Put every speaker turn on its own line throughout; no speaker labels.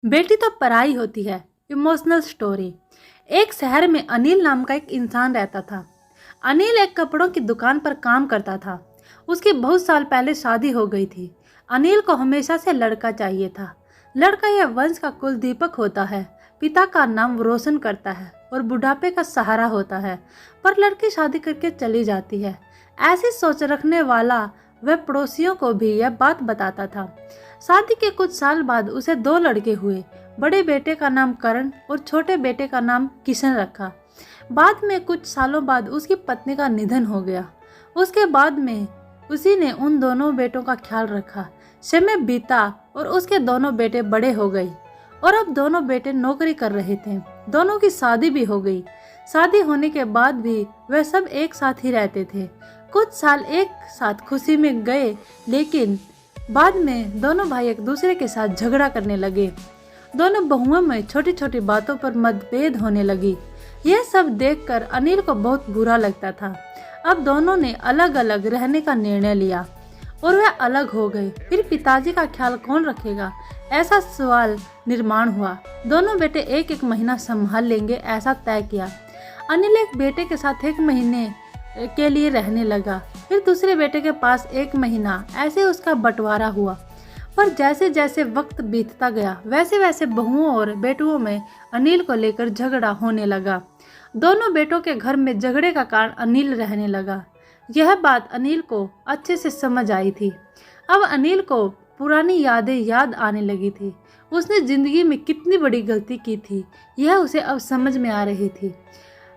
बेटी तो पराई होती है। Emotional story. एक शहर में अनिल नाम का एक इंसान रहता था। अनिल एक कपड़ों की दुकान पर काम करता था। उसकी बहुत साल पहले शादी हो गई थी। अनिल को हमेशा से लड़का चाहिए था। लड़का यह वंश का कुल दीपक होता है, पिता का नाम रोशन करता है और बुढ़ापे का सहारा होता है। पर लड़की शादी करके चली जाती है। ऐसी सोच रखने वाला वह पड़ोसियों को भी यह बात बताता था। शादी के कुछ साल बाद उसे 2 लड़के हुए। बड़े बेटे का नाम करण और छोटे बेटे का नाम किशन रखा। बाद में कुछ सालों बाद उसकी पत्नी का निधन हो गया। उसके बाद में उसी ने उन दोनों बेटों का ख्याल रखा। समय बीता और उसके दोनों बेटे बड़े हो गए और अब दोनों बेटे नौकरी कर रहे थे। दोनों की शादी भी हो गई। शादी होने के बाद भी वह सब एक साथ ही रहते थे। कुछ साल एक साथ खुशी में गए, लेकिन बाद में दोनों भाई एक दूसरे के साथ झगड़ा करने लगे। दोनों बहुओं में छोटी छोटी बातों पर मतभेद होने लगी। यह सब देखकर अनिल को बहुत बुरा लगता था। अब दोनों ने अलग अलग रहने का निर्णय लिया और वह अलग हो गए। फिर पिताजी का ख्याल कौन रखेगा, ऐसा सवाल निर्माण हुआ। दोनों बेटे एक एक महीना संभाल लेंगे, ऐसा तय किया। अनिल एक बेटे के साथ 1 महीने के लिए रहने लगा, फिर दूसरे बेटे के पास 1 महीना, ऐसे उसका बंटवारा हुआ। पर जैसे जैसे वक्त बीतता गया वैसे वैसे बहुओं और बेटुओं में अनिल को लेकर झगड़ा होने लगा। दोनों बेटों के घर में झगड़े का कारण अनिल रहने लगा। यह बात अनिल को अच्छे से समझ आई थी। अब अनिल को पुरानी यादें याद आने लगी थी। उसने जिंदगी में कितनी बड़ी गलती की थी, यह उसे अब समझ में आ रही थी।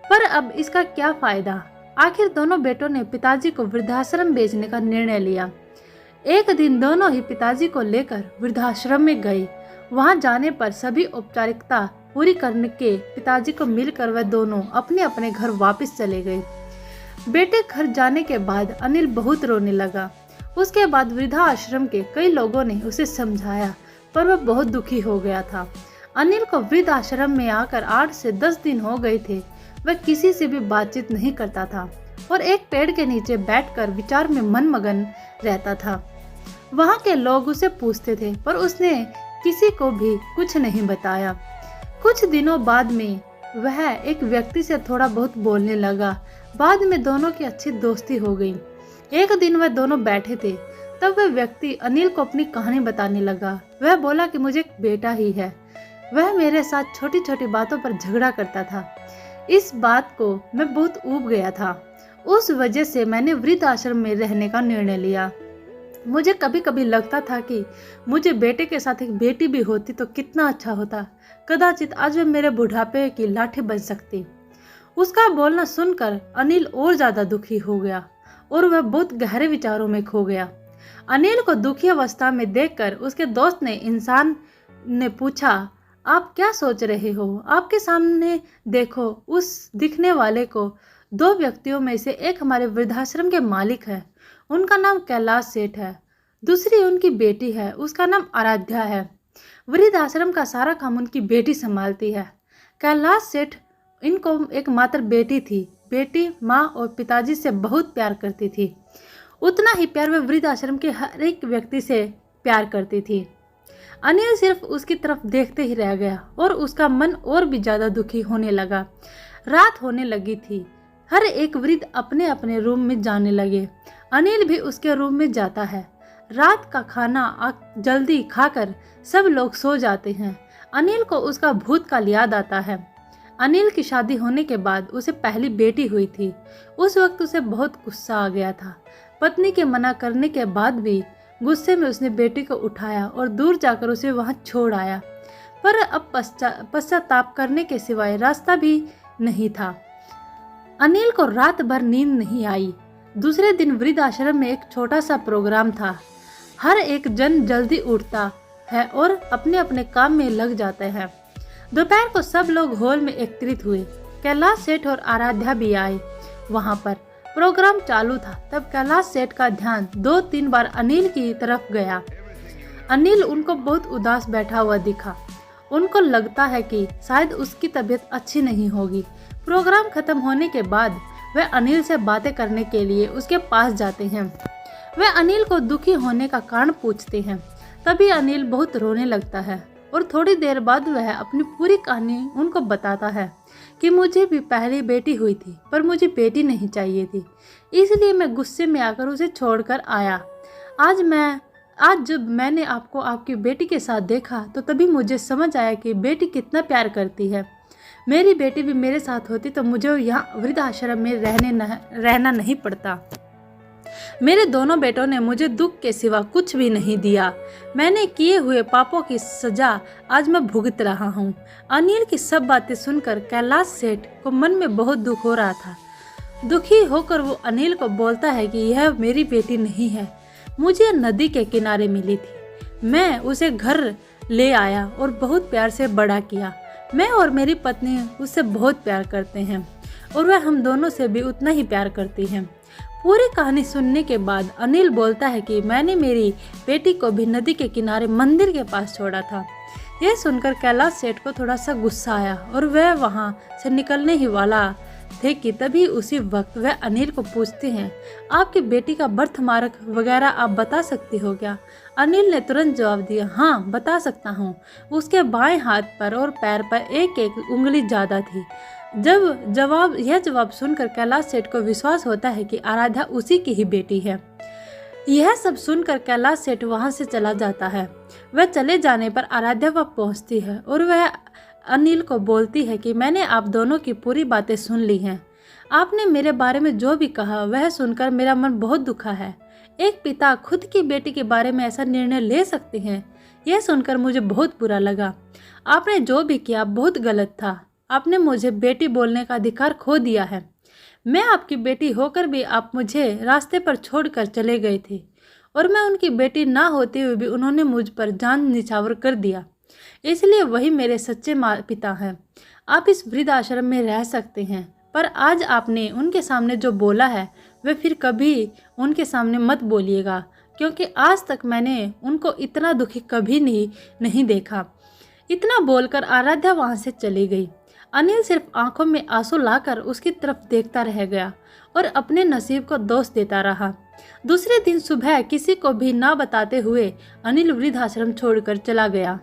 पर अब इसका क्या फायदा। आखिर दोनों बेटों ने पिताजी को वृद्धाश्रम भेजने का निर्णय लिया। एक दिन दोनों ही पिताजी को लेकर वृद्धाश्रम में गए। वहां जाने पर सभी औपचारिकता पूरी करने के पिताजी को मिलकर वह दोनों अपने अपने घर वापस चले गए। बेटे घर जाने के बाद अनिल बहुत रोने लगा। उसके बाद वृद्धाश्रम के कई लोगों ने उसे समझाया, पर वह बहुत दुखी हो गया था। अनिल को वृद्धाश्रम में आकर 8 से 10 दिन हो गए थे। वह किसी से भी बातचीत नहीं करता था और एक पेड़ के नीचे बैठकर विचार में मनमगन रहता था। वहां के लोग उसे पूछते थे, पर उसने किसी को भी कुछ नहीं बताया। कुछ दिनों बाद में वह एक व्यक्ति से थोड़ा बहुत बोलने लगा। बाद में दोनों की अच्छी दोस्ती हो गई। एक दिन वह दोनों बैठे थे, तब वह व्यक्ति अनिल को अपनी कहानी बताने लगा। वह बोला कि मुझे एक बेटा ही है। वह मेरे साथ छोटी छोटी बातों पर झगड़ा करता था। इस बात को मैं बहुत ऊब गया था। उस वजह से मैंने वृद्ध आश्रम में रहने का निर्णय लिया। मुझे कभी कभी लगता था कि मुझे बेटे के साथ एक बेटी भी होती तो कितना अच्छा होता। कदाचित आज वह मेरे बुढ़ापे की लाठी बन सकती। उसका बोलना सुनकर अनिल और ज्यादा दुखी हो गया और वह बहुत गहरे विचारों में खो गया। अनिल को दुखी अवस्था में देखकर उसके दोस्त इंसान ने पूछा, आप क्या सोच रहे हो? आपके सामने देखो, उस दिखने वाले को 2 व्यक्तियों में से एक हमारे वृद्धाश्रम के मालिक है। उनका नाम कैलाश सेठ है। दूसरी उनकी बेटी है, उसका नाम आराध्या है। वृद्धाश्रम का सारा काम उनकी बेटी संभालती है। कैलाश सेठ इनको एकमात्र बेटी थी। बेटी माँ और पिताजी से बहुत प्यार करती थी। उतना ही प्यार वह वृद्धाश्रम के हर एक व्यक्ति से प्यार करती थी। अनिल सिर्फ उसकी तरफ देखते ही रह गया और उसका मन और भी ज्यादा दुखी होने लगा। रात होने लगी थी। हर एक वृद्ध अपने अपने रूम में जाने लगे। अनिल भी उसके रूम में जाता है। रात का खाना जल्दी खाकर सब लोग सो जाते हैं। अनिल को उसका भूतकाल याद आता है। अनिल की शादी होने के बाद उसे पहली बेटी हुई थी। उस वक्त उसे बहुत गुस्सा आ गया था। पत्नी के मना करने के बाद भी गुस्से में उसने बेटी को उठाया और दूर जाकर उसे वहां छोड़ आया। पर अब पश्चाताप करने के सिवाय रास्ता भी नहीं था। अनिल को रात भर नींद नहीं आई। दूसरे दिन वृद्धाश्रम में एक छोटा सा प्रोग्राम था। हर एक जन जल्दी उठता है और अपने अपने काम में लग जाते हैं। दोपहर को सब लोग हॉल में एकत्रित हुए। कैलाश सेठ और आराध्या भी आए। वहां पर प्रोग्राम चालू था। तब कैलाश सेठ का ध्यान 2-3 बार अनिल की तरफ गया। अनिल उनको बहुत उदास बैठा हुआ दिखा। उनको लगता है कि शायद उसकी तबीयत अच्छी नहीं होगी। प्रोग्राम खत्म होने के बाद वे अनिल से बातें करने के लिए उसके पास जाते हैं। वे अनिल को दुखी होने का कारण पूछते हैं। तभी अनिल बहुत रोने लगता है। और थोड़ी देर बाद वह अपनी पूरी कहानी उनको बताता है कि मुझे भी पहली बेटी हुई थी, पर मुझे बेटी नहीं चाहिए थी, इसलिए मैं गुस्से में आकर उसे छोड़कर आया। आज जब मैंने आपको आपकी बेटी के साथ देखा तो तभी मुझे समझ आया कि बेटी कितना प्यार करती है। मेरी बेटी भी मेरे साथ होती तो मुझे यहाँ वृद्धाश्रम में रहना नहीं पड़ता। मेरे दोनों बेटों ने मुझे दुख के सिवा कुछ भी नहीं दिया। मैंने किए हुए पापों की सजा आज मैं भुगत रहा हूँ। अनिल की सब बातें सुनकर कैलाश सेठ को मन में बहुत दुख हो रहा था। दुखी होकर वो अनिल को बोलता है कि यह मेरी बेटी नहीं है, मुझे नदी के किनारे मिली थी। मैं उसे घर ले आया और बहुत प्यार से बड़ा किया। मैं और मेरी पत्नी उससे बहुत प्यार करते हैं और वह हम दोनों से भी उतना ही प्यार करती है। पूरी कहानी सुनने के बाद अनिल बोलता है कि मैंने मेरी बेटी को भी नदी के किनारे मंदिर के पास छोड़ा था। यह सुनकर कैलाश सेठ को थोड़ा सा गुस्सा आया और वह वहां से निकलने ही वाला थे कि तभी उसी वक्त वह अनिल को पूछते हैं, आपकी बेटी का बर्थ मार्क वगैरह आप बता सकती हो क्या? अनिल ने तुरंत जवाब दिया, हाँ बता सकता हूँ। उसके बाएं हाथ पर और पैर पर एक एक उंगली ज़्यादा थी। यह जवाब सुनकर कैलाश सेठ को विश्वास होता है कि आराध्या उसी की ही बेटी है। यह सब सुनकर कैलाश सेठ वहां से चला जाता है। वह चले जाने पर आराध्या वह पहुंचती है और वह अनिल को बोलती है कि मैंने आप दोनों की पूरी बातें सुन ली हैं। आपने मेरे बारे में जो भी कहा वह सुनकर मेरा मन बहुत दुखा है। एक पिता खुद की बेटी के बारे में ऐसा निर्णय ले सकते हैं, यह सुनकर मुझे बहुत बुरा लगा। आपने जो भी किया बहुत गलत था। आपने मुझे बेटी बोलने का अधिकार खो दिया है। मैं आपकी बेटी होकर भी आप मुझे रास्ते पर छोड़कर चले गए थे और मैं उनकी बेटी ना होते हुए भी उन्होंने मुझ पर जान निछावर कर दिया। इसलिए वही मेरे सच्चे पिता हैं। आप इस वृद्धाश्रम में रह सकते हैं, पर आज आपने उनके सामने जो बोला है वह फिर कभी उनके सामने मत बोलिएगा, क्योंकि आज तक मैंने उनको इतना दुखी कभी नहीं देखा। इतना बोलकर आराध्या वहां से चली गई। अनिल सिर्फ आंखों में आंसू लाकर उसकी तरफ देखता रह गया और अपने नसीब को दोष देता रहा। दूसरे दिन सुबह किसी को भी ना बताते हुए अनिल वृद्धाश्रम छोड़कर चला गया।